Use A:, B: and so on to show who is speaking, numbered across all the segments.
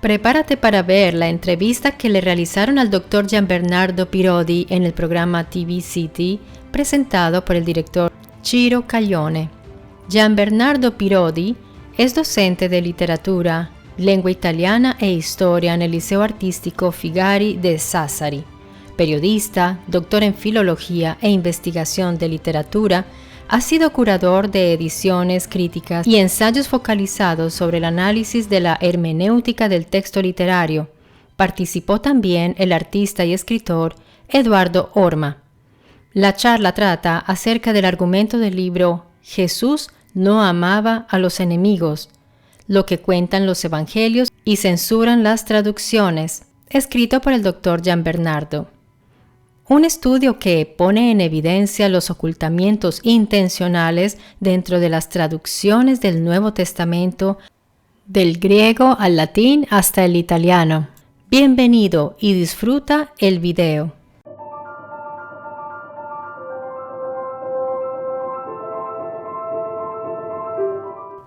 A: Prepárate para ver la entrevista que le realizaron al Dr. Gianbernardo Pirodi en el programa TV City, presentado por el director Ciro Caglione. Gianbernardo Pirodi es docente de literatura, lengua italiana e historia en el Liceo Artístico Figari de Sassari, periodista, doctor en filología e investigación de literatura. Ha sido curador de ediciones, críticas y ensayos focalizados sobre el análisis de la hermenéutica del texto literario. Participó también el artista y escritor Eduardo Orma. La charla trata acerca del argumento del libro Jesús no amaba a los enemigos, lo que cuentan los evangelios y censuran las traducciones, escrito por el Dr. Gianbernardo. Un estudio que pone en evidencia los ocultamientos intencionales dentro de las traducciones del Nuevo Testamento, del griego al latín hasta el italiano. Bienvenido y disfruta el video.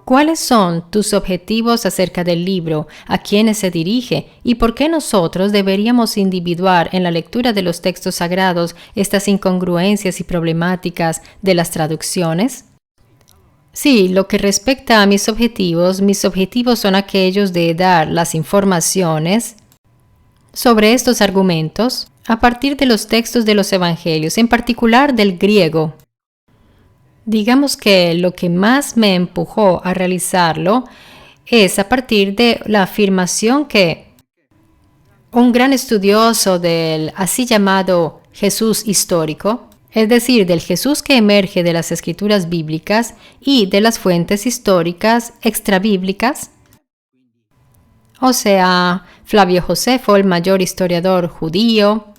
A: ¿Cuáles son tus objetivos acerca del libro? ¿A quiénes se dirige? ¿Y por qué nosotros deberíamos individuar en la lectura de los textos sagrados estas incongruencias y problemáticas de las traducciones? Sí, lo que respecta a mis objetivos son aquellos de dar las informaciones sobre estos argumentos a partir de los textos de los evangelios, en particular del griego. Digamos que lo que más me empujó a realizarlo es a partir de la afirmación que un gran estudioso del así llamado Jesús histórico, es decir, del Jesús que emerge de las escrituras bíblicas y de las fuentes históricas extrabíblicas, o sea, Flavio Josefo, el mayor historiador judío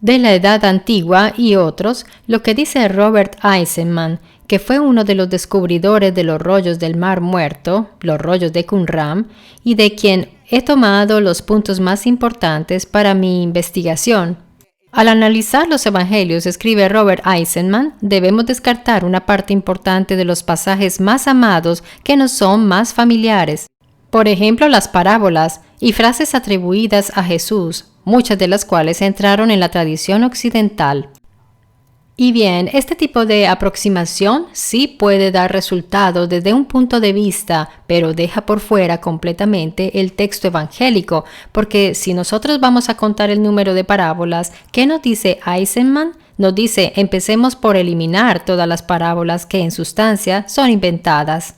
A: de la Edad Antigua, y otros, lo que dice Robert Eisenman, que fue uno de los descubridores de los rollos del Mar Muerto, los rollos de Qumran, y de quien he tomado los puntos más importantes para mi investigación. Al analizar los evangelios, escribe Robert Eisenman, debemos descartar una parte importante de los pasajes más amados que nos son más familiares. Por ejemplo, las parábolas y frases atribuidas a Jesús, muchas de las cuales entraron en la tradición occidental. Y bien, este tipo de aproximación sí puede dar resultados desde un punto de vista, pero deja por fuera completamente el texto evangélico, porque si nosotros vamos a contar el número de parábolas, ¿qué nos dice Eisenman? Nos dice, empecemos por eliminar todas las parábolas que en sustancia son inventadas.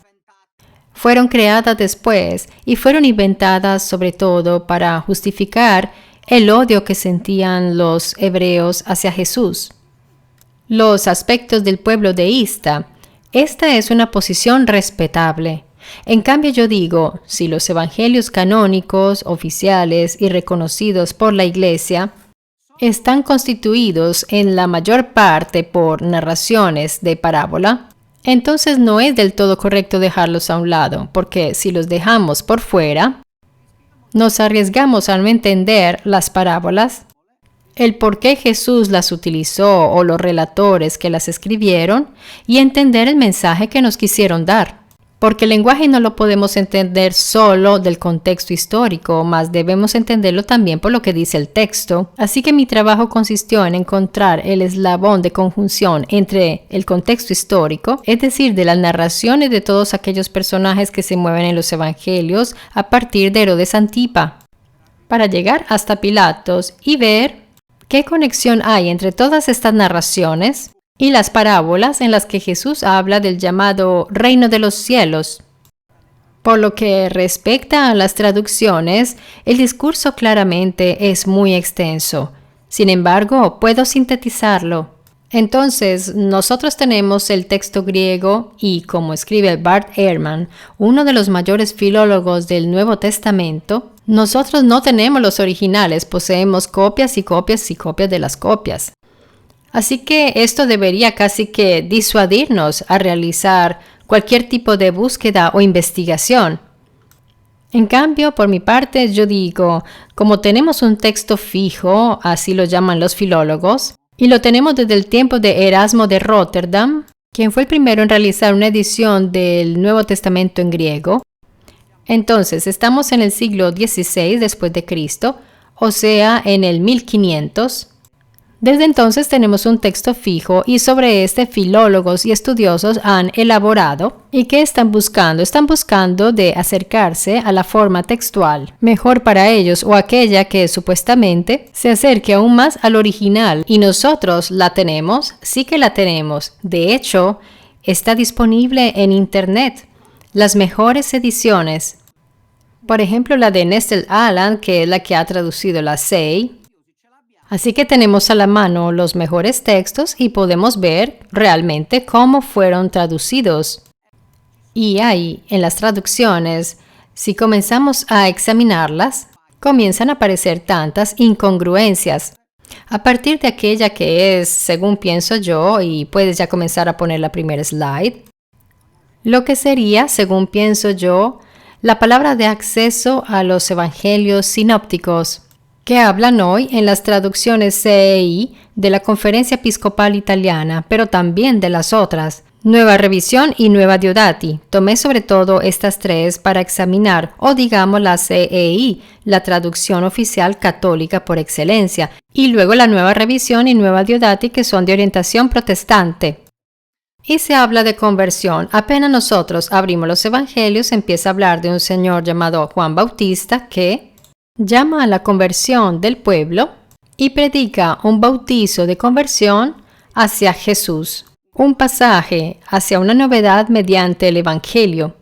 A: Fueron creadas después y fueron inventadas sobre todo para justificar el odio que sentían los hebreos hacia Jesús. Los aspectos del pueblo deísta. Esta es una posición respetable. En cambio yo digo, si los evangelios canónicos, oficiales y reconocidos por la Iglesia están constituidos en la mayor parte por narraciones de parábola, entonces no es del todo correcto dejarlos a un lado, porque si los dejamos por fuera, nos arriesgamos a no entender las parábolas, el por qué Jesús las utilizó o los relatores que las escribieron y entender el mensaje que nos quisieron dar. Porque el lenguaje no lo podemos entender solo del contexto histórico, más debemos entenderlo también por lo que dice el texto. Así que mi trabajo consistió en encontrar el eslabón de conjunción entre el contexto histórico, es decir, de las narraciones de todos aquellos personajes que se mueven en los evangelios a partir de Herodes Antipa, para llegar hasta Pilatos y ver qué conexión hay entre todas estas narraciones y las parábolas en las que Jesús habla del llamado reino de los cielos. Por lo que respecta a las traducciones, el discurso claramente es muy extenso. Sin embargo, puedo sintetizarlo. Entonces, nosotros tenemos el texto griego y, como escribe Bart Ehrman, uno de los mayores filólogos del Nuevo Testamento, nosotros no tenemos los originales, poseemos copias y copias y copias de las copias. Así que esto debería casi que disuadirnos a realizar cualquier tipo de búsqueda o investigación. En cambio, por mi parte, yo digo, como tenemos un texto fijo, así lo llaman los filólogos, y lo tenemos desde el tiempo de Erasmo de Róterdam, quien fue el primero en realizar una edición del Nuevo Testamento en griego, Entonces, estamos en el siglo XVI después de Cristo, o sea, en el 1500. Desde entonces tenemos un texto fijo y sobre este filólogos y estudiosos han elaborado. ¿Y qué están buscando? Están buscando de acercarse a la forma textual mejor para ellos o aquella que supuestamente se acerque aún más al original. ¿Y nosotros la tenemos? Sí que la tenemos. De hecho, está disponible en Internet. Las mejores ediciones. Por ejemplo, la de Nestle Aland, que es la que ha traducido la SEI. Así que tenemos a la mano los mejores textos y podemos ver realmente cómo fueron traducidos. Y ahí, en las traducciones, si comenzamos a examinarlas, comienzan a aparecer tantas incongruencias. A partir de aquella que es, según pienso yo, y puedes ya comenzar a poner la primera slide, lo que sería, según pienso yo, la palabra de acceso a los evangelios sinópticos, que hablan hoy en las traducciones CEI de la Conferencia Episcopal Italiana, pero también de las otras, Nueva Revisión y Nueva Diodati. Tomé sobre todo estas tres para examinar, o digamos la CEI, la traducción oficial católica por excelencia, y luego la Nueva Revisión y Nueva Diodati, que son de orientación protestante. Y se habla de conversión. Apenas nosotros abrimos los evangelios, empieza a hablar de un señor llamado Juan Bautista que llama a la conversión del pueblo y predica un bautizo de conversión hacia Jesús, un pasaje hacia una novedad mediante el Evangelio.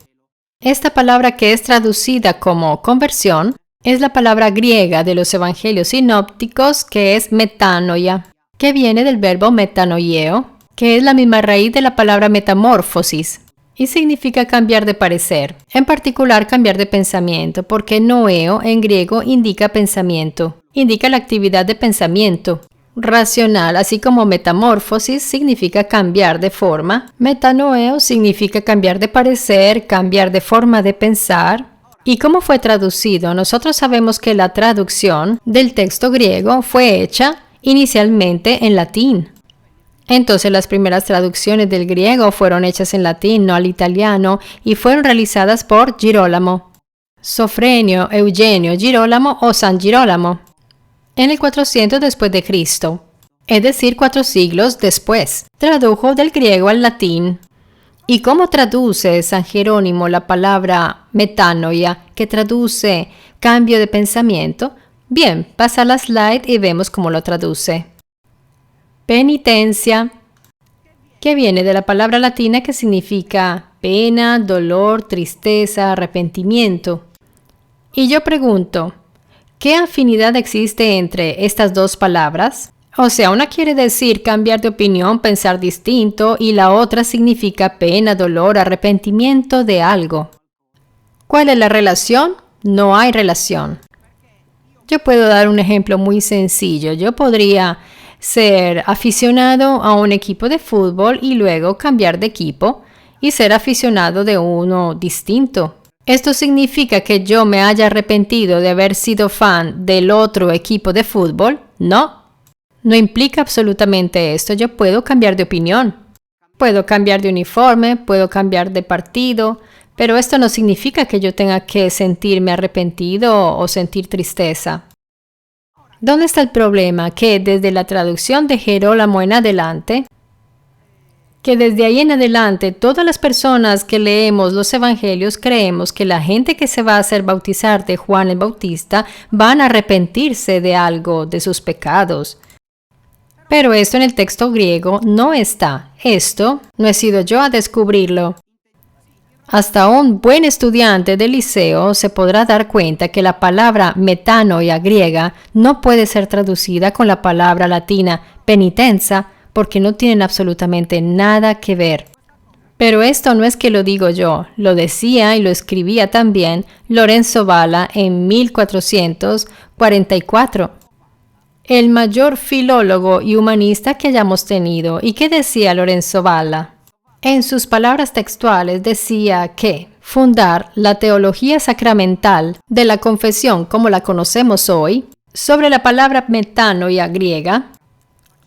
A: Esta palabra que es traducida como conversión es la palabra griega de los evangelios sinópticos que es metanoia, que viene del verbo metanoieo, que es la misma raíz de la palabra metamorfosis. Y significa cambiar de parecer, en particular cambiar de pensamiento, porque noeo en griego indica pensamiento, indica la actividad de pensamiento racional, así como metamorfosis significa cambiar de forma, metanoeo significa cambiar de parecer, cambiar de forma de pensar. ¿Y cómo fue traducido? Nosotros sabemos que la traducción del texto griego fue hecha inicialmente en latín. Entonces las primeras traducciones del griego fueron hechas en latín, no al italiano, y fueron realizadas por Girolamo, Sofrenio, Eugenio Girolamo o San Girolamo, en el 400 después de Cristo, es decir, 4 siglos después. Tradujo del griego al latín. ¿Y cómo traduce San Jerónimo la palabra metanoia, que traduce cambio de pensamiento? Bien, pasa la slide y vemos cómo lo traduce. Penitencia, que viene de la palabra latina que significa pena, dolor, tristeza, arrepentimiento. Y yo pregunto, ¿qué afinidad existe entre estas dos palabras? O sea, una quiere decir cambiar de opinión, pensar distinto, y la otra significa pena, dolor, arrepentimiento de algo. ¿Cuál es la relación? No hay relación. Yo puedo dar un ejemplo muy sencillo. Yo podría ser aficionado a un equipo de fútbol y luego cambiar de equipo y ser aficionado de uno distinto. ¿Esto significa que yo me haya arrepentido de haber sido fan del otro equipo de fútbol? No, no implica absolutamente esto. Yo puedo cambiar de opinión, puedo cambiar de uniforme, puedo cambiar de partido, pero esto no significa que yo tenga que sentirme arrepentido o sentir tristeza. ¿Dónde está el problema? Que desde la traducción de Girolamo en adelante, que desde ahí en adelante todas las personas que leemos los evangelios creemos que la gente que se va a hacer bautizar de Juan el Bautista van a arrepentirse de algo, de sus pecados. Pero esto en el texto griego no está. Esto no he sido yo a descubrirlo. Hasta un buen estudiante del liceo se podrá dar cuenta que la palabra metanoia griega no puede ser traducida con la palabra latina penitenza porque no tienen absolutamente nada que ver. Pero esto no es que lo digo yo, lo decía y lo escribía también Lorenzo Valla en 1444, el mayor filólogo y humanista que hayamos tenido. ¿Y qué decía Lorenzo Valla? En sus palabras textuales decía que fundar la teología sacramental de la confesión como la conocemos hoy, sobre la palabra metanoia griega,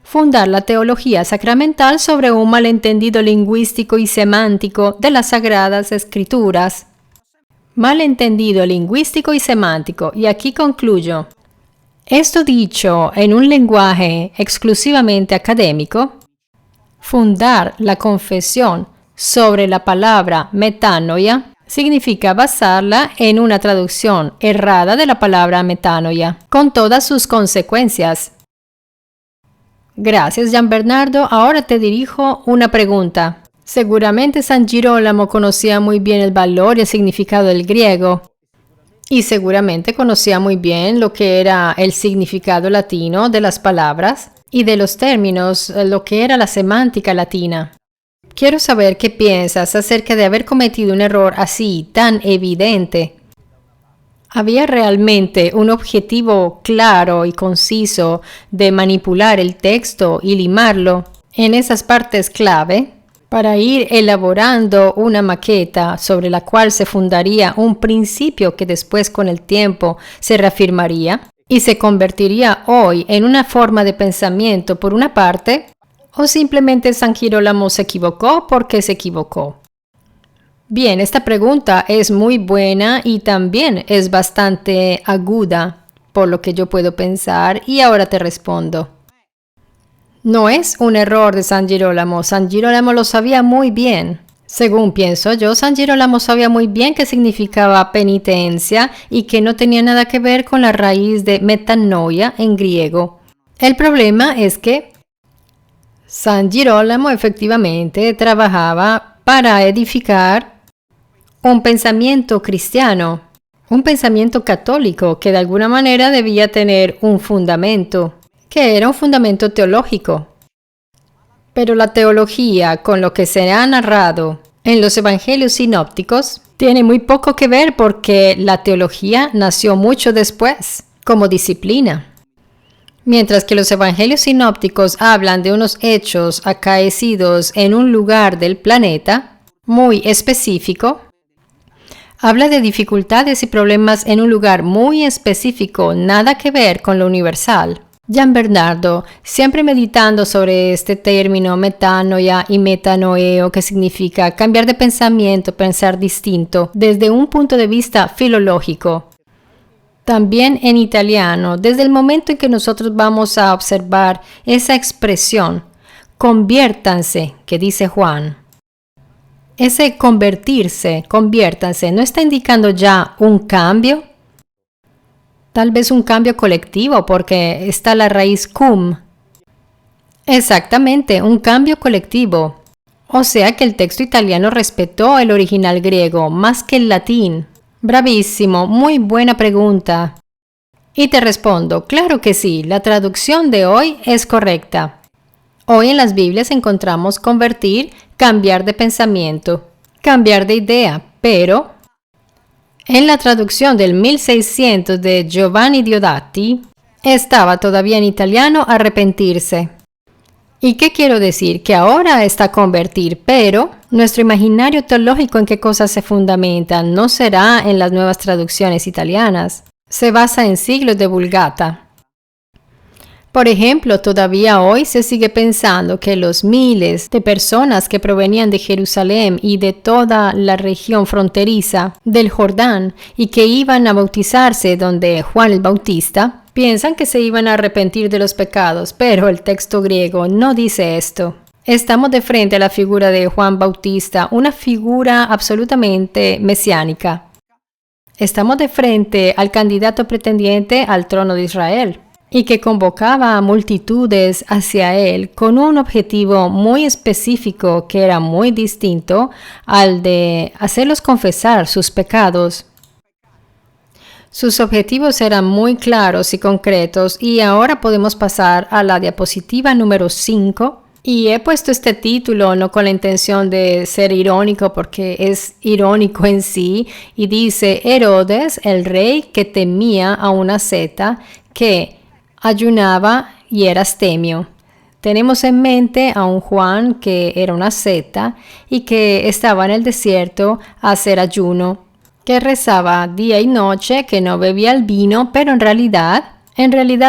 A: fundar la teología sacramental sobre un malentendido lingüístico y semántico de las Sagradas Escrituras. malentendido lingüístico y semántico. Y aquí concluyo. Esto dicho en un lenguaje exclusivamente académico, fundar la confesión sobre la palabra metanoia significa basarla en una traducción errada de la palabra metanoia, con todas sus consecuencias. Gracias, Gianbernardo. Ahora te dirijo una pregunta. Seguramente San Girolamo conocía muy bien el valor y el significado del griego. Y seguramente conocía muy bien lo que era el significado latino de las palabras y de los términos, lo que era la semántica latina. Quiero saber qué piensas acerca de haber cometido un error así, tan evidente. ¿Había realmente un objetivo claro y conciso de manipular el texto y limarlo en esas partes clave para ir elaborando una maqueta sobre la cual se fundaría un principio que después con el tiempo se reafirmaría y se convertiría hoy en una forma de pensamiento por una parte? ¿O simplemente San Girolamo se equivocó porque se equivocó? Bien, esta pregunta es muy buena y también es bastante aguda, por lo que yo puedo pensar, y ahora te respondo. No es un error de San Girolamo. San Girolamo lo sabía muy bien. Según pienso yo, San Girolamo sabía muy bien qué significaba penitencia y que no tenía nada que ver con la raíz de metanoia en griego. El problema es que San Girolamo efectivamente trabajaba para edificar un pensamiento cristiano, un pensamiento católico que de alguna manera debía tener un fundamento, que era un fundamento teológico. Pero la teología, con lo que se ha narrado en los evangelios sinópticos, tiene muy poco que ver porque la teología nació mucho después, como disciplina. Mientras que los evangelios sinópticos hablan de unos hechos acaecidos en un lugar del planeta muy específico, habla de dificultades y problemas en un lugar muy específico, nada que ver con lo universal. Gianbernardo, siempre meditando sobre este término metanoia y metanoeo, que significa cambiar de pensamiento, pensar distinto, desde un punto de vista filológico. También en italiano, desde el momento en que nosotros vamos a observar esa expresión, conviértanse, que dice Juan. Ese convertirse, conviértanse, ¿no está indicando ya un cambio? Tal vez un cambio colectivo, porque está la raíz cum. Exactamente, un cambio colectivo. O sea que el texto italiano respetó el original griego más que el latín. Bravísimo, muy buena pregunta. Y te respondo, claro que sí, la traducción de hoy es correcta. Hoy en las Biblias encontramos convertir, cambiar de pensamiento, cambiar de idea, pero en la traducción del 1600 de Giovanni Diodati estaba todavía en italiano arrepentirse. ¿Y qué quiero decir? Que ahora está convertir, pero nuestro imaginario teológico en qué cosas se fundamenta no será en las nuevas traducciones italianas. Se basa en siglos de Vulgata. Por ejemplo, todavía hoy se sigue pensando que los miles de personas que provenían de Jerusalén y de toda la región fronteriza del Jordán y que iban a bautizarse donde Juan el Bautista, piensan que se iban a arrepentir de los pecados, pero el texto griego no dice esto. Estamos de frente a la figura de Juan Bautista, una figura absolutamente mesiánica. Estamos de frente al candidato pretendiente al trono de Israel y que convocaba a multitudes hacia él con un objetivo muy específico que era muy distinto al de hacerlos confesar sus pecados. Sus objetivos eran muy claros y concretos y ahora podemos pasar a la diapositiva número 5. Y he puesto este título no con la intención de ser irónico porque es irónico en sí y dice Herodes, el rey que temía a una asceta que ayunaba y era astemio. Tenemos en mente a un Juan que era una asceta y que estaba en el desierto a hacer ayuno, que rezaba día y noche, que no bebía el vino, pero en realidad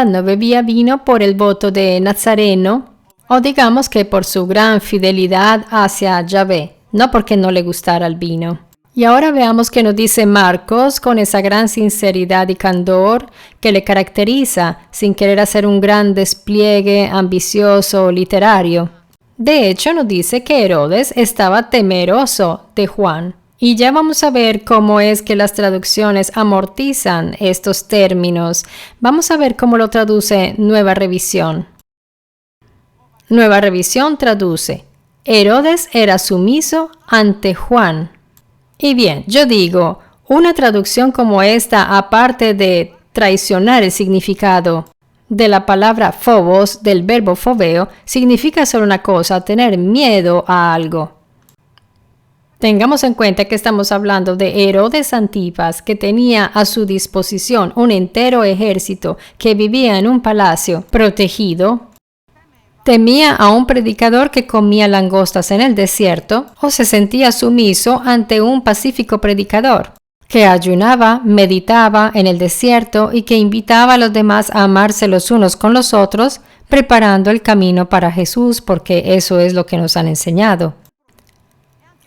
A: no bebía vino por el voto de Nazareno, o digamos que por su gran fidelidad hacia Yahvé, no porque no le gustara el vino. Y ahora veamos qué nos dice Marcos con esa gran sinceridad y candor que le caracteriza sin querer hacer un gran despliegue ambicioso o literario. De hecho, nos dice que Herodes estaba temeroso de Juan. Y ya vamos a ver cómo es que las traducciones amortizan estos términos. Vamos a ver cómo lo traduce Nueva Revisión. Nueva Revisión traduce: Herodes era sumiso ante Juan. Y bien, yo digo, una traducción como esta, aparte de traicionar el significado de la palabra phobos, del verbo phobeo, significa solo una cosa: tener miedo a algo. Tengamos en cuenta que estamos hablando de Herodes Antipas, que tenía a su disposición un entero ejército que vivía en un palacio protegido. Temía a un predicador que comía langostas en el desierto, o se sentía sumiso ante un pacífico predicador que ayunaba, meditaba en el desierto y que invitaba a los demás a amarse los unos con los otros, preparando el camino para Jesús, porque eso es lo que nos han enseñado.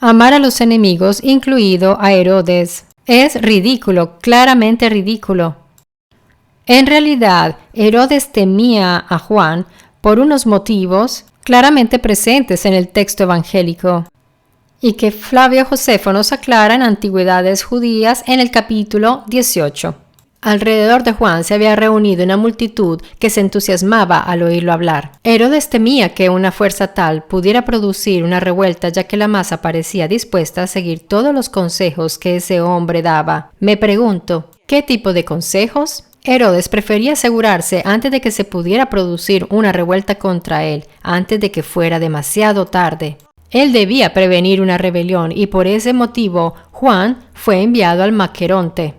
A: Amar a los enemigos, incluido a Herodes, es ridículo, claramente ridículo. En realidad, Herodes temía a Juan por unos motivos claramente presentes en el texto evangélico y que Flavio Josefo nos aclara en Antigüedades Judías en el capítulo 18. Alrededor de Juan se había reunido una multitud que se entusiasmaba al oírlo hablar. Herodes temía que una fuerza tal pudiera producir una revuelta, ya que la masa parecía dispuesta a seguir todos los consejos que ese hombre daba. Me pregunto, ¿qué tipo de consejos? Herodes prefería asegurarse antes de que se pudiera producir una revuelta contra él, antes de que fuera demasiado tarde. Él debía prevenir una rebelión y por ese motivo Juan fue enviado al Maqueronte.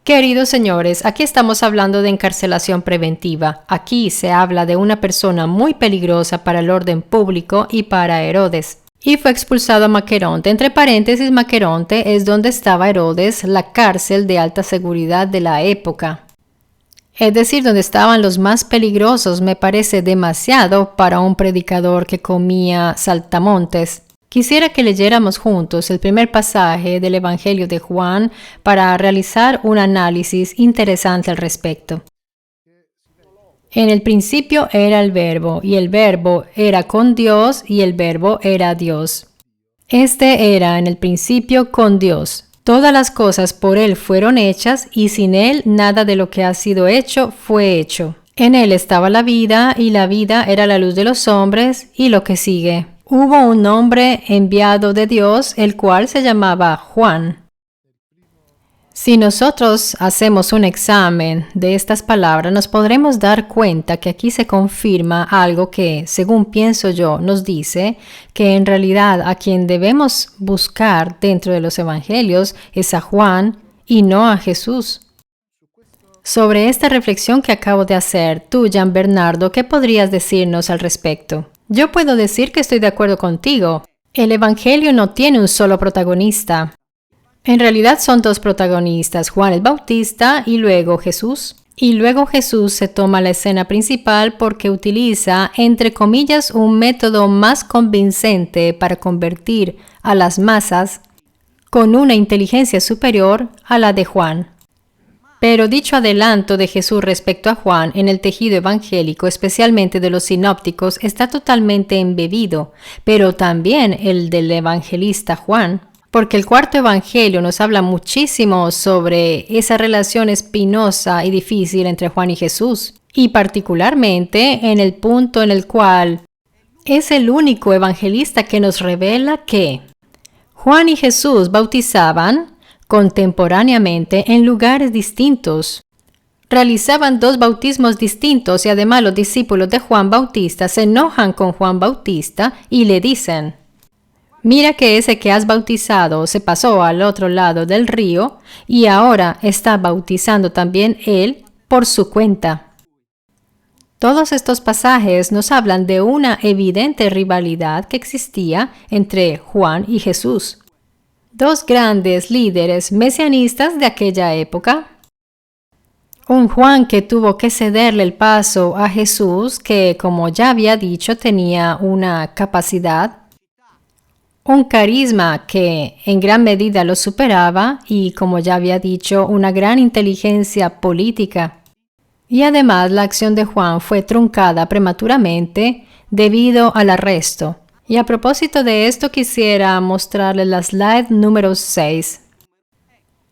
A: Queridos señores, aquí estamos hablando de encarcelación preventiva. Aquí se habla de una persona muy peligrosa para el orden público y para Herodes. Y fue expulsado a Maqueronte. Entre paréntesis, Maqueronte es donde estaba Herodes, la cárcel de alta seguridad de la época. Es decir, donde estaban los más peligrosos. Me parece demasiado para un predicador que comía saltamontes. Quisiera que leyéramos juntos el primer pasaje del Evangelio de Juan para realizar un análisis interesante al respecto. En el principio era el Verbo, y el Verbo era con Dios, y el Verbo era Dios. Este era en el principio con Dios. Todas las cosas por Él fueron hechas, y sin Él nada de lo que ha sido hecho fue hecho. En Él estaba la vida, y la vida era la luz de los hombres, y lo que sigue. Hubo un hombre enviado de Dios, el cual se llamaba Juan. Si nosotros hacemos un examen de estas palabras, nos podremos dar cuenta que aquí se confirma algo que, según pienso yo, nos dice que en realidad a quien debemos buscar dentro de los evangelios es a Juan y no a Jesús. Sobre esta reflexión que acabo de hacer, tú, Gian Bernardo, ¿qué podrías decirnos al respecto? Yo puedo decir que estoy de acuerdo contigo. El Evangelio no tiene un solo protagonista. En realidad son dos protagonistas, Juan el Bautista y luego Jesús. Y luego Jesús se toma la escena principal porque utiliza, entre comillas, un método más convincente para convertir a las masas con una inteligencia superior a la de Juan. Pero dicho adelanto de Jesús respecto a Juan en el tejido evangélico, especialmente de los sinópticos, está totalmente embebido, pero también el del evangelista Juan, porque el cuarto evangelio nos habla muchísimo sobre esa relación espinosa y difícil entre Juan y Jesús, y particularmente en el punto en el cual es el único evangelista que nos revela que Juan y Jesús bautizaban contemporáneamente en lugares distintos. Realizaban dos bautismos distintos y además los discípulos de Juan Bautista se enojan con Juan Bautista y le dicen: mira que ese que has bautizado se pasó al otro lado del río y ahora está bautizando también él por su cuenta. Todos estos pasajes nos hablan de una evidente rivalidad que existía entre Juan y Jesús, dos grandes líderes mesianistas de aquella época. Un Juan que tuvo que cederle el paso a Jesús, que, como ya había dicho, tenía una capacidad un carisma que en gran medida lo superaba y, como ya había dicho, una gran inteligencia política. Y además la acción de Juan fue truncada prematuramente debido al arresto. Y a propósito de esto quisiera mostrarles la slide número 6.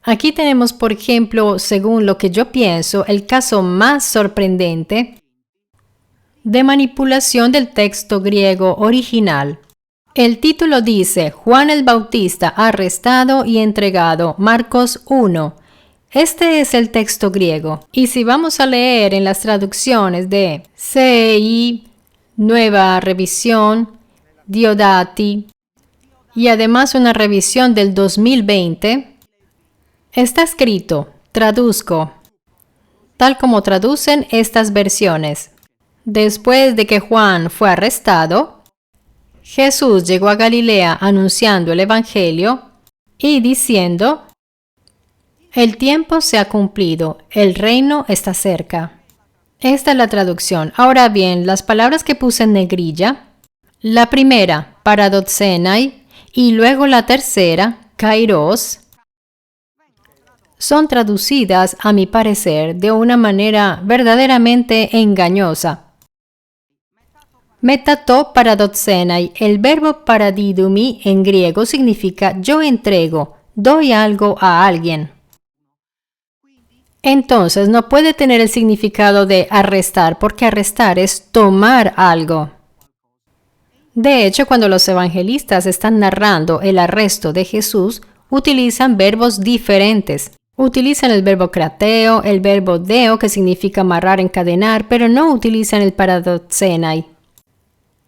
A: Aquí tenemos, por ejemplo, según lo que yo pienso, el caso más sorprendente de manipulación del texto griego original. El título dice, Juan el Bautista arrestado y entregado, Marcos 1. Este es el texto griego. Y si vamos a leer en las traducciones de CEI, Nueva Revisión, Diodati, y además una revisión del 2020, está escrito, traduzco, tal como traducen estas versiones. Después de que Juan fue arrestado, Jesús llegó a Galilea anunciando el Evangelio y diciendo, el tiempo se ha cumplido, el reino está cerca. Esta es la traducción. Ahora bien, las palabras que puse en negrilla, la primera, paradotsenai, y luego la tercera, kairos, son traducidas, a mi parecer, de una manera verdaderamente engañosa. Metato paradotsenai, el verbo paradidumi en griego significa yo entrego, doy algo a alguien. Entonces no puede tener el significado de arrestar, porque arrestar es tomar algo. De hecho, cuando los evangelistas están narrando el arresto de Jesús, utilizan verbos diferentes. Utilizan el verbo krateo, el verbo deo, que significa amarrar, encadenar, pero no utilizan el paradotsenai.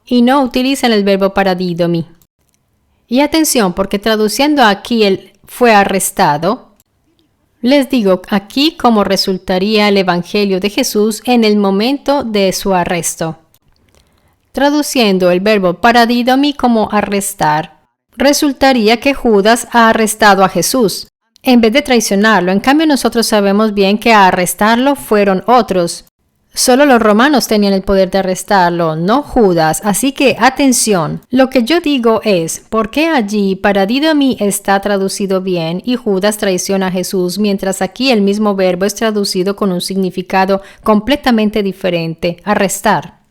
A: Y no utilizan el verbo paradidomi. Y atención, porque traduciendo aquí el fue arrestado, les digo aquí cómo resultaría el Evangelio de Jesús en el momento de su arresto. Traduciendo el verbo paradidomi como arrestar, resultaría que Judas ha arrestado a Jesús, en vez de traicionarlo. En cambio, nosotros sabemos bien que a arrestarlo fueron otros. Solo los romanos tenían el poder de arrestarlo, no Judas. Así que, atención, lo que yo digo es, ¿por qué allí paradidomi está traducido bien y Judas traiciona a Jesús, mientras aquí el mismo verbo es traducido con un significado completamente diferente, arrestar?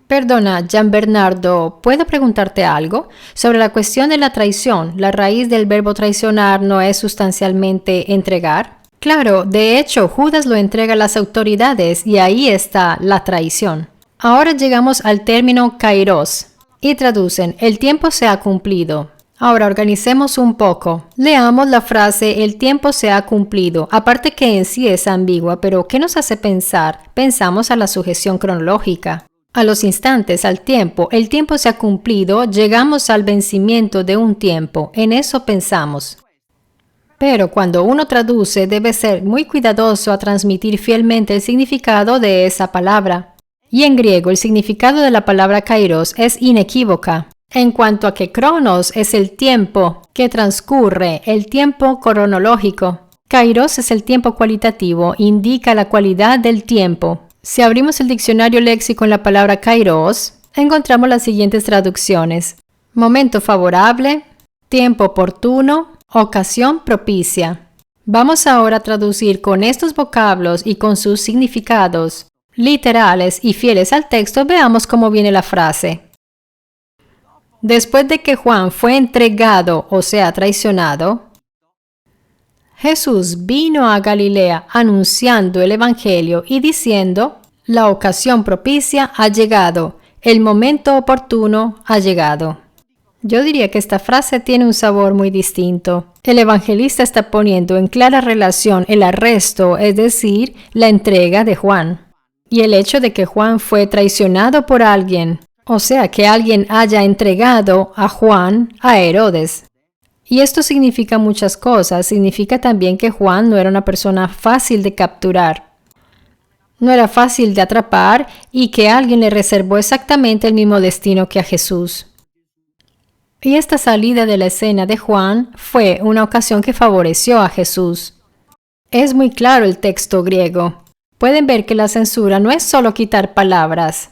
A: Perdona, Gian Bernardo, ¿puedo preguntarte algo? Sobre la cuestión de la traición, ¿la raíz del verbo traicionar no es sustancialmente entregar? Claro, de hecho, Judas lo entrega a las autoridades y ahí está la traición. Ahora llegamos al término kairos y traducen, el tiempo se ha cumplido. Ahora organicemos un poco. Leamos la frase, el tiempo se ha cumplido. Aparte que en sí es ambigua, pero ¿qué nos hace pensar? Pensamos a la sujeción cronológica. A los instantes, al tiempo, el tiempo se ha cumplido, llegamos al vencimiento de un tiempo, en eso pensamos. Pero cuando uno traduce, debe ser muy cuidadoso a transmitir fielmente el significado de esa palabra. Y en griego, el significado de la palabra kairos es inequívoca. En cuanto a que cronos es el tiempo que transcurre, el tiempo cronológico. Kairos es el tiempo cualitativo, indica la cualidad del tiempo. Si abrimos el diccionario léxico en la palabra kairos, encontramos las siguientes traducciones. Momento favorable, tiempo oportuno, ocasión propicia. Vamos ahora a traducir con estos vocablos y con sus significados literales y fieles al texto. Veamos cómo viene la frase. Después de que Juan fue entregado, o sea, traicionado, Jesús vino a Galilea anunciando el Evangelio y diciendo, la ocasión propicia ha llegado, el momento oportuno ha llegado. Yo diría que esta frase tiene un sabor muy distinto. El evangelista está poniendo en clara relación el arresto, es decir, la entrega de Juan, y el hecho de que Juan fue traicionado por alguien, o sea, que alguien haya entregado a Juan a Herodes. Y esto significa muchas cosas. Significa también que Juan no era una persona fácil de capturar. No era fácil de atrapar y que alguien le reservó exactamente el mismo destino que a Jesús. Y esta salida de la escena de Juan fue una ocasión que favoreció a Jesús. Es muy claro el texto griego. Pueden ver que la censura no es solo quitar palabras,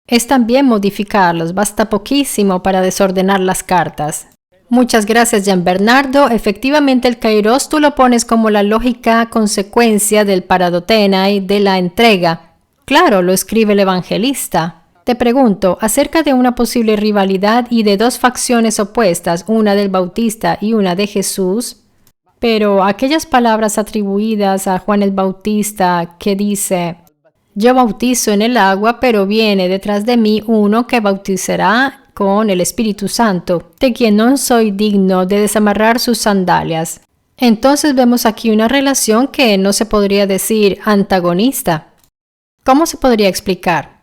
A: es también modificarlos. Basta poquísimo para desordenar las cartas. Muchas gracias, Gian Bernardo. Efectivamente, el kairos tú lo pones como la lógica consecuencia del paradotenai, de la entrega. Claro, lo escribe el evangelista. Te pregunto, acerca de una posible rivalidad y de dos facciones opuestas, una del Bautista y una de Jesús, pero aquellas palabras atribuidas a Juan el Bautista que dice: yo bautizo en el agua, pero viene detrás de mí uno que bautizará con el Espíritu Santo, de quien no soy digno de desamarrar sus sandalias. Entonces vemos aquí una relación que no se podría decir antagonista. ¿Cómo se podría explicar?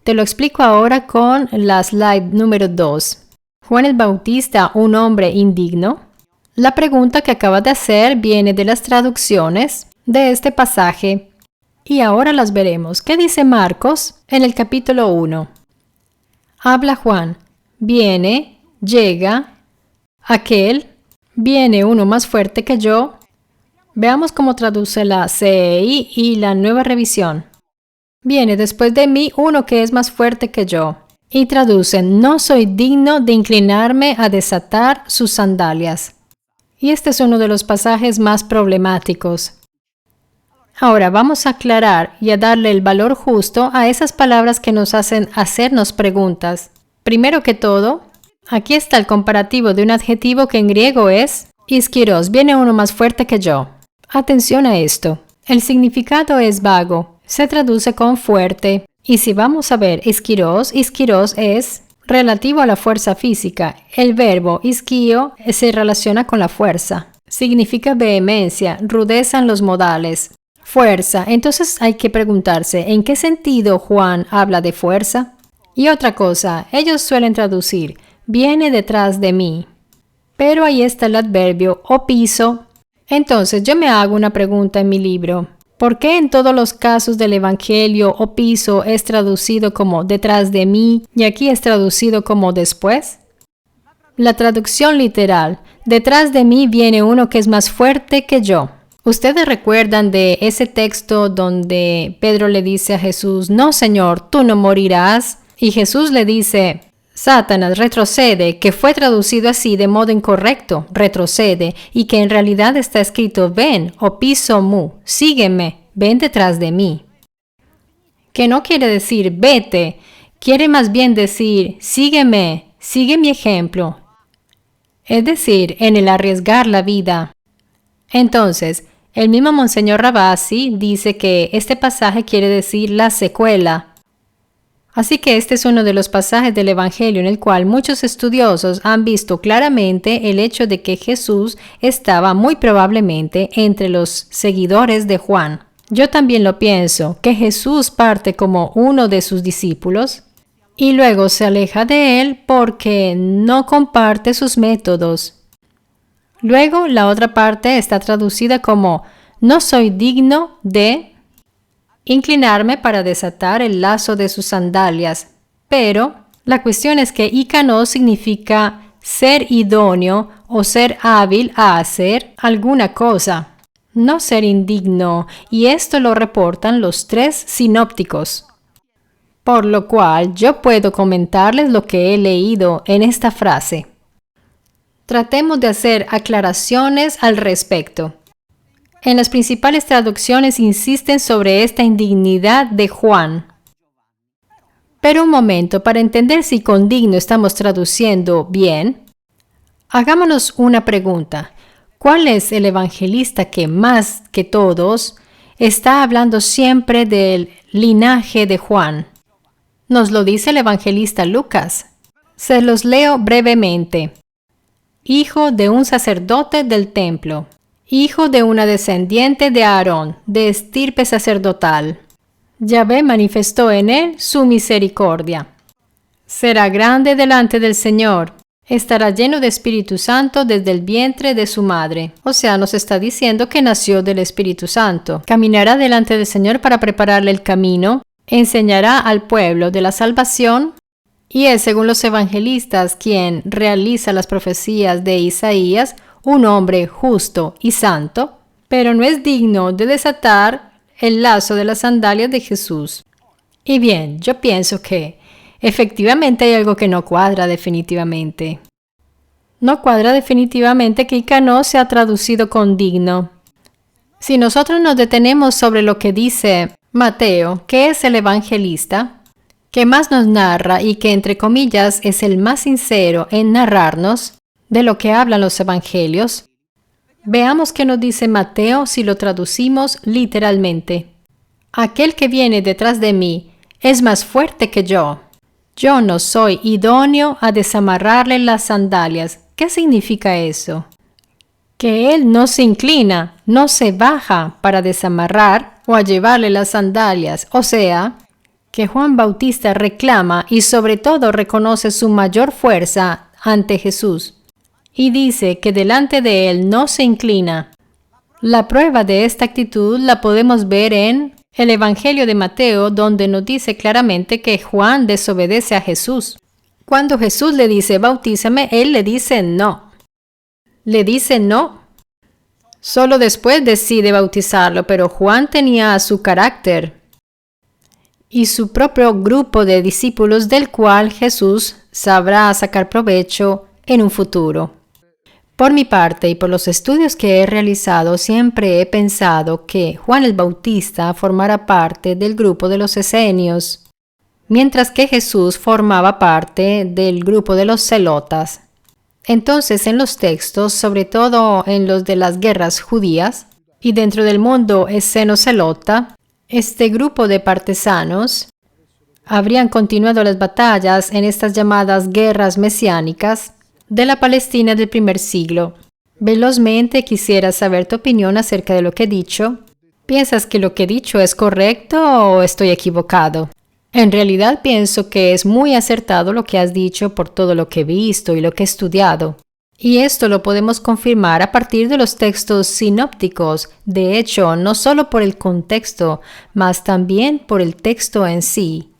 A: Te lo explico ahora con la slide número 2. Juan el Bautista, un hombre indigno. La pregunta que acaba de hacer viene de las traducciones de este pasaje. Y ahora las veremos. ¿Qué dice Marcos en el capítulo 1? Habla Juan, viene, llega, aquel, viene uno más fuerte que yo. Veamos cómo traduce la CEI y la Nueva Revisión. Viene después de mí uno que es más fuerte que yo. Y traduce, no soy digno de inclinarme a desatar sus sandalias. Y este es uno de los pasajes más problemáticos. Ahora vamos a aclarar y a darle el valor justo a esas palabras que nos hacen hacernos preguntas. Primero que todo, aquí está el comparativo de un adjetivo que en griego es iskiros, viene uno más fuerte que yo. Atención a esto. El significado es vago, se traduce con fuerte. Y si vamos a ver iskiros es relativo a la fuerza física. El verbo iskio se relaciona con la fuerza. Significa vehemencia, rudeza en los modales. Fuerza. Entonces hay que preguntarse, ¿en qué sentido Juan habla de fuerza? Y otra cosa, ellos suelen traducir, viene detrás de mí. Pero ahí está el adverbio opiso. Entonces yo me hago una pregunta en mi libro. ¿Por qué en todos los casos del Evangelio opiso es traducido como detrás de mí y aquí es traducido como después? La traducción literal, detrás de mí viene uno que es más fuerte que yo. ¿Ustedes recuerdan de ese texto donde Pedro le dice a Jesús, no Señor, tú no morirás? Y Jesús le dice, Satanás, retrocede, que fue traducido así de modo incorrecto, retrocede, y que en realidad está escrito, ven, opiso mu, sígueme, ven detrás de mí. Que no quiere decir vete, quiere más bien decir, sígueme, sigue mi ejemplo. Es decir, en el arriesgar la vida. Entonces, el mismo Monseñor Ravasi dice que este pasaje quiere decir la secuela. Así que este es uno de los pasajes del Evangelio en el cual muchos estudiosos han visto claramente el hecho de que Jesús estaba muy probablemente entre los seguidores de Juan. Yo también lo pienso, que Jesús parte como uno de sus discípulos y luego se aleja de él porque no comparte sus métodos. Luego, la otra parte está traducida como no soy digno de inclinarme para desatar el lazo de sus sandalias. Pero la cuestión es que ikanos significa ser idóneo o ser hábil a hacer alguna cosa, no ser indigno, y esto lo reportan los 3 sinópticos. Por lo cual, yo puedo comentarles lo que he leído en esta frase. Tratemos de hacer aclaraciones al respecto. En las principales traducciones insisten sobre esta indignidad de Juan. Pero un momento, para entender si con digno estamos traduciendo bien, hagámonos una pregunta. ¿Cuál es el evangelista que más que todos está hablando siempre del linaje de Juan? Nos lo dice el evangelista Lucas. Se los leo brevemente. Hijo de un sacerdote del templo, hijo de una descendiente de Aarón, de estirpe sacerdotal. Yahvé manifestó en él su misericordia. Será grande delante del Señor, estará lleno de Espíritu Santo desde el vientre de su madre. O sea, nos está diciendo que nació del Espíritu Santo. Caminará delante del Señor para prepararle el camino, enseñará al pueblo de la salvación, y es, según los evangelistas, quien realiza las profecías de Isaías, un hombre justo y santo, pero no es digno de desatar el lazo de las sandalias de Jesús. Y bien, yo pienso que efectivamente hay algo que no cuadra definitivamente. No cuadra definitivamente que Icanó sea traducido con digno. Si nosotros nos detenemos sobre lo que dice Mateo, que es el evangelista, que más nos narra y que entre comillas es el más sincero en narrarnos de lo que hablan los evangelios, veamos qué nos dice Mateo si lo traducimos literalmente. Aquel que viene detrás de mí es más fuerte que yo. Yo no soy idóneo a desamarrarle las sandalias. ¿Qué significa eso? Que él no se inclina, no se baja para desamarrar o a llevarle las sandalias. O sea, que Juan Bautista reclama y sobre todo reconoce su mayor fuerza ante Jesús. Y dice que delante de él no se inclina. La prueba de esta actitud la podemos ver en el Evangelio de Mateo, donde nos dice claramente que Juan desobedece a Jesús. Cuando Jesús le dice, bautízame, él le dice no. Le dice no. Solo después decide bautizarlo, pero Juan tenía su carácter y su propio grupo de discípulos del cual Jesús sabrá sacar provecho en un futuro. Por mi parte y por los estudios que he realizado, siempre he pensado que Juan el Bautista formara parte del grupo de los esenios, mientras que Jesús formaba parte del grupo de los celotas. Entonces, en los textos, sobre todo en los de las guerras judías, y dentro del mundo eseno-celota, este grupo de partesanos habrían continuado las batallas en estas llamadas guerras mesiánicas de la Palestina del primer siglo. Velozmente quisiera saber tu opinión acerca de lo que he dicho. ¿Piensas que lo que he dicho es correcto o estoy equivocado? En realidad pienso que es muy acertado lo que has dicho por todo lo que he visto y lo que he estudiado. Y esto lo podemos confirmar a partir de los textos sinópticos. De hecho, no solo por el contexto, mas también por el texto en sí,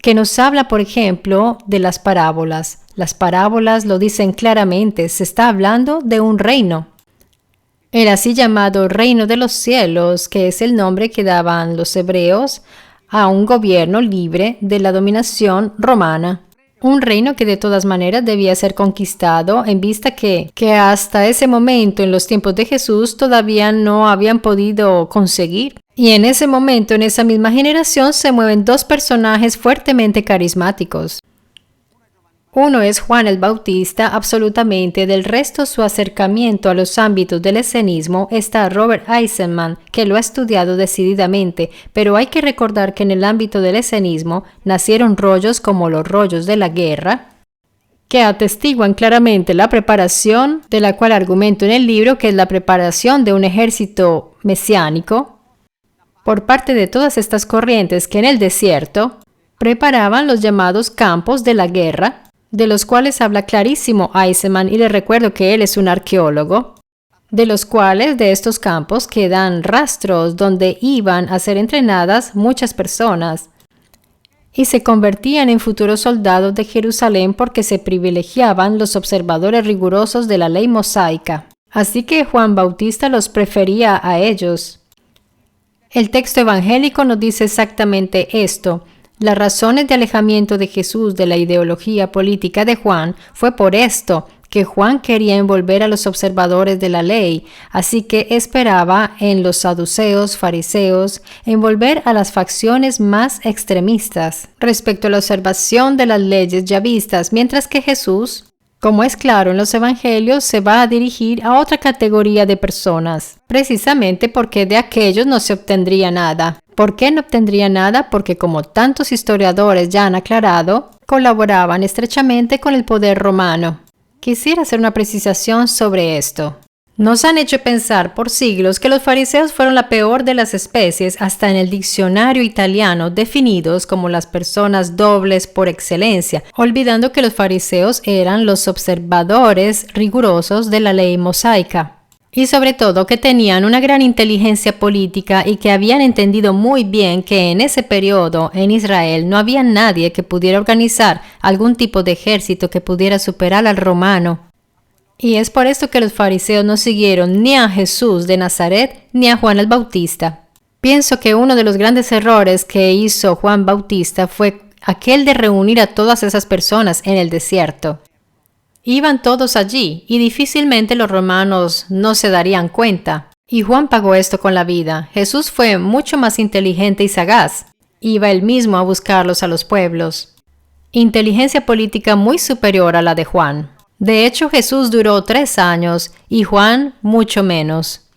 A: que nos habla, por ejemplo, de las parábolas. Las parábolas lo dicen claramente, se está hablando de un reino. El así llamado reino de los cielos, que es el nombre que daban los hebreos a un gobierno libre de la dominación romana. Un reino que de todas maneras debía ser conquistado en vista que hasta ese momento en los tiempos de Jesús todavía no habían podido conseguir. Y en ese momento, en esa misma generación, se mueven dos personajes fuertemente carismáticos. Uno es Juan el Bautista, absolutamente. Del resto, su acercamiento a los ámbitos del esenismo está Robert Eisenman, que lo ha estudiado decididamente, pero hay que recordar que en el ámbito del esenismo nacieron rollos como los rollos de la guerra, que atestiguan claramente la preparación, de la cual argumento en el libro, que es la preparación de un ejército mesiánico, por parte de todas estas corrientes que en el desierto preparaban los llamados campos de la guerra, de los cuales habla clarísimo Eisenman, y le recuerdo que él es un arqueólogo, de los cuales de estos campos quedan rastros donde iban a ser entrenadas muchas personas y se convertían en futuros soldados de Jerusalén porque se privilegiaban los observadores rigurosos de la ley mosaica. Así que Juan Bautista los prefería a ellos. El texto evangélico nos dice exactamente esto. Las razones de alejamiento de Jesús de la ideología política de Juan fue por esto, que Juan quería envolver a los observadores de la ley, así que esperaba en los saduceos, fariseos, envolver a las facciones más extremistas respecto a la observación de las leyes ya vistas, mientras que Jesús, como es claro en los evangelios, se va a dirigir a otra categoría de personas, precisamente porque de aquellos no se obtendría nada. ¿Por qué no obtendría nada? Porque, como tantos historiadores ya han aclarado, colaboraban estrechamente con el poder romano. Quisiera hacer una precisación sobre esto. Nos han hecho pensar por siglos que los fariseos fueron la peor de las especies, hasta en el diccionario italiano definidos como las personas dobles por excelencia, olvidando que los fariseos eran los observadores rigurosos de la ley mosaica. Y sobre todo que tenían una gran inteligencia política y que habían entendido muy bien que en ese periodo en Israel no había nadie que pudiera organizar algún tipo de ejército que pudiera superar al romano. Y es por esto que los fariseos no siguieron ni a Jesús de Nazaret ni a Juan el Bautista. Pienso que uno de los grandes errores que hizo Juan Bautista fue aquel de reunir a todas esas personas en el desierto. Iban todos allí y difícilmente los romanos no se darían cuenta. Y Juan pagó esto con la vida. Jesús fue mucho más inteligente y sagaz. Iba él mismo a buscarlos a los pueblos. Inteligencia política muy superior a la de Juan. De hecho, Jesús duró 3 años y Juan mucho menos.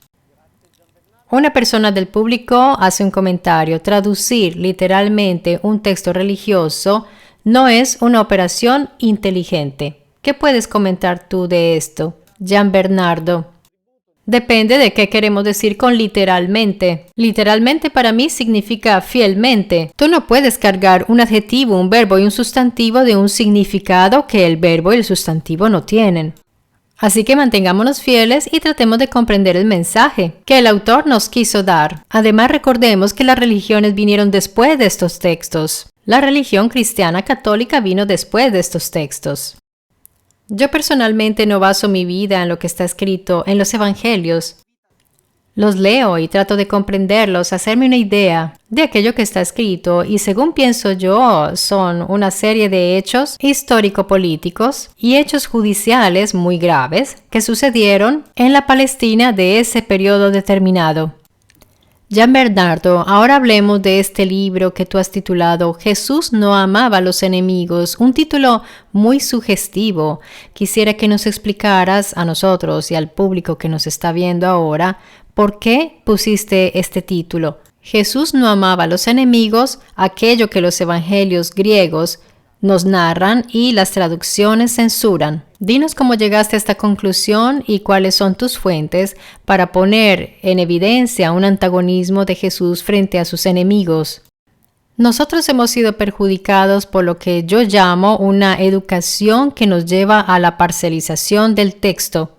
A: Una persona del público hace un comentario. Traducir literalmente un texto religioso no es una operación inteligente. ¿Qué puedes comentar tú de esto, Gian Bernardo? Depende de qué queremos decir con literalmente. Literalmente para mí significa fielmente. Tú no puedes cargar un adjetivo, un verbo y un sustantivo de un significado que el verbo y el sustantivo no tienen. Así que mantengámonos fieles y tratemos de comprender el mensaje que el autor nos quiso dar. Además, recordemos que las religiones vinieron después de estos textos. La religión cristiana católica vino después de estos textos. Yo personalmente no baso mi vida en lo que está escrito en los evangelios. Los leo y trato de comprenderlos, hacerme una idea de aquello que está escrito y según pienso yo son una serie de hechos histórico-políticos y hechos judiciales muy graves que sucedieron en la Palestina de ese periodo determinado. Gian Bernardo, ahora hablemos de este libro que tú has titulado Jesús no amaba a los enemigos, un título muy sugestivo. Quisiera que nos explicaras a nosotros y al público que nos está viendo ahora por qué pusiste este título. Jesús no amaba a los enemigos, aquello que los evangelios griegos nos narran y las traducciones censuran. Dinos cómo llegaste a esta conclusión y cuáles son tus fuentes para poner en evidencia un antagonismo de Jesús frente a sus enemigos. Nosotros hemos sido perjudicados por lo que yo llamo una educación que nos lleva a la parcialización del texto.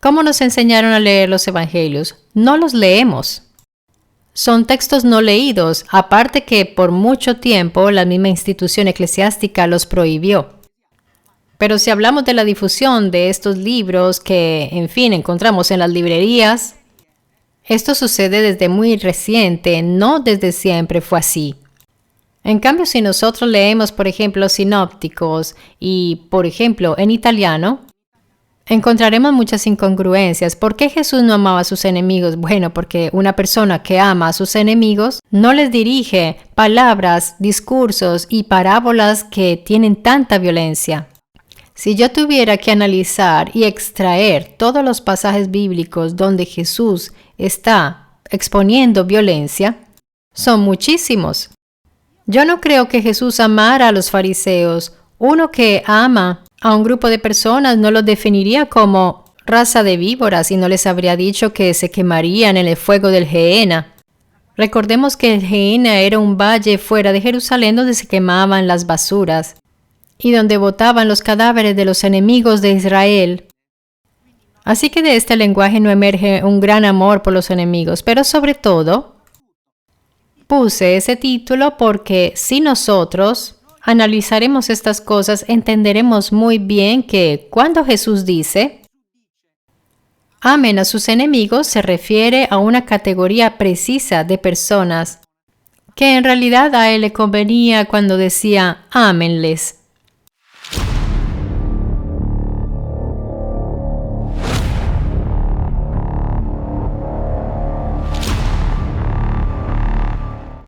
A: ¿Cómo nos enseñaron a leer los evangelios? No los leemos. Son textos no leídos, aparte que por mucho tiempo la misma institución eclesiástica los prohibió. Pero si hablamos de la difusión de estos libros que, en fin, encontramos en las librerías, esto sucede desde muy reciente, no desde siempre fue así. En cambio, si nosotros leemos, por ejemplo, sinópticos y, por ejemplo, en italiano, encontraremos muchas incongruencias. ¿Por qué Jesús no amaba a sus enemigos? Bueno, porque una persona que ama a sus enemigos no les dirige palabras, discursos y parábolas que tienen tanta violencia. Si yo tuviera que analizar y extraer todos los pasajes bíblicos donde Jesús está exponiendo violencia, son muchísimos. Yo no creo que Jesús amara a los fariseos. Uno que ama a un grupo de personas no los definiría como raza de víboras y no les habría dicho que se quemarían en el fuego del Gehenna. Recordemos que el Gehenna era un valle fuera de Jerusalén donde se quemaban las basuras y donde botaban los cadáveres de los enemigos de Israel. Así que de este lenguaje no emerge un gran amor por los enemigos, pero sobre todo puse ese título porque si nosotros analizaremos estas cosas, entenderemos muy bien que cuando Jesús dice amen a sus enemigos, se refiere a una categoría precisa de personas que en realidad a él le convenía cuando decía ámenles.